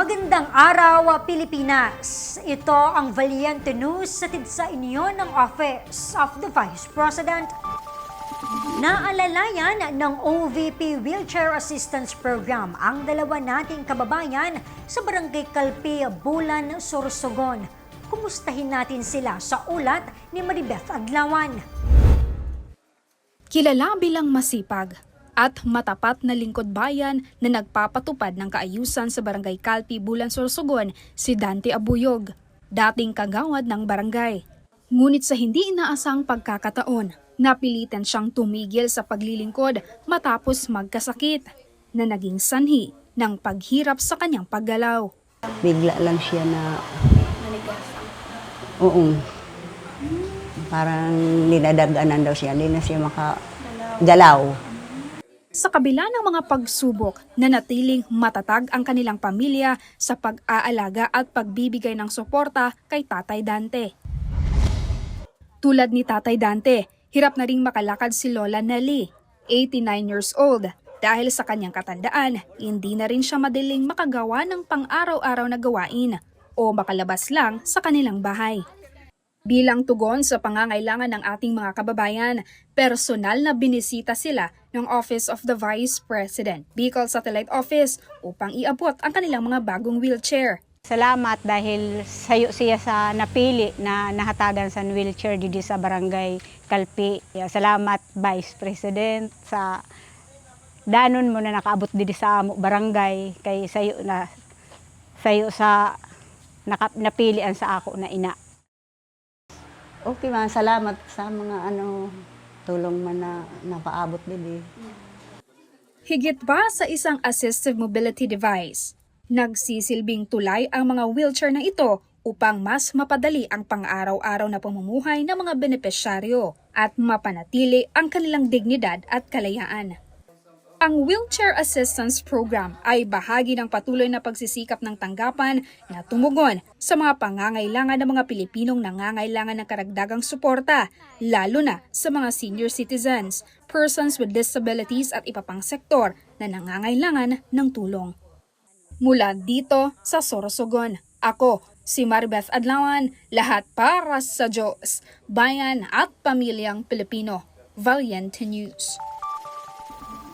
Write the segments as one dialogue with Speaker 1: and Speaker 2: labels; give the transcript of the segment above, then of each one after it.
Speaker 1: Magandang araw, Pilipinas! Ito ang Valiente News hatid sa inyo ng Office of the Vice President. Naalalayan ng OVP Wheelchair Assistance Program ang dalawa nating kababayan sa Barangay Calpi, Bulan, Sorsogon. Kumustahin natin sila sa ulat ni Maribeth Adlawan.
Speaker 2: Kilala bilang masipag at matapat na lingkod bayan na nagpapatupad ng kaayusan sa Barangay Calpi, Bulan, Sorsogon, si Dante Abuyog, dating kagawad ng barangay. Ngunit sa hindi inaasang pagkakataon, napilitan siyang tumigil sa paglilingkod matapos magkasakit na naging sanhi ng paghirap sa kanyang paggalaw.
Speaker 3: Bigla lang siya na... Oo. Parang ninadaganan daw siya, hindi na siya makagalaw.
Speaker 2: Sa kabila ng mga pagsubok, nanatiling matatag ang kanilang pamilya sa pag-aalaga at pagbibigay ng suporta kay Tatay Dante. Tulad ni Tatay Dante, hirap na ring makalakad si Lola Nelly, 89 years old. Dahil sa kanyang katandaan, hindi na rin siya madaling makagawa ng pang-araw-araw na gawain o makalabas lang sa kanilang bahay. Bilang tugon sa pangangailangan ng ating mga kababayan, personal na binisita sila ng Office of the Vice President, Bicol Satellite Office, upang iabot ang kanilang mga bagong wheelchair.
Speaker 4: Salamat dahil sayo siya sa napili na nahatagan sa wheelchair dito sa Barangay Calpi. Salamat Vice President sa danon mo na nakaabot dito sa barangay kay sayo sa napilian sa ako na ina.
Speaker 3: Okay man, salamat sa mga tulong man na napaabot din.
Speaker 2: Higit pa sa isang assistive mobility device, nagsisilbing tulay ang mga wheelchair na ito upang mas mapadali ang pang-araw-araw na pamumuhay ng mga benepisyaryo at mapanatili ang kanilang dignidad at kalayaan. Ang Wheelchair Assistance Program ay bahagi ng patuloy na pagsisikap ng tanggapan na tumugon sa mga pangangailangan ng mga Pilipinong nangangailangan ng karagdagang suporta, lalo na sa mga senior citizens, persons with disabilities at iba pang sektor na nangangailangan ng tulong. Mula dito sa Sorsogon, ako si Maribeth Adlawan, lahat para sa Diyos, bayan at pamilyang Pilipino. Valiente News.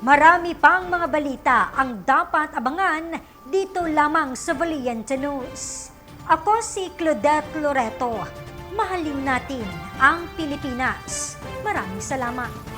Speaker 1: Marami pang mga balita ang dapat abangan dito lamang sa Valiente News. Ako si Claudette Loreto. Mahalin natin ang Pilipinas. Maraming salamat.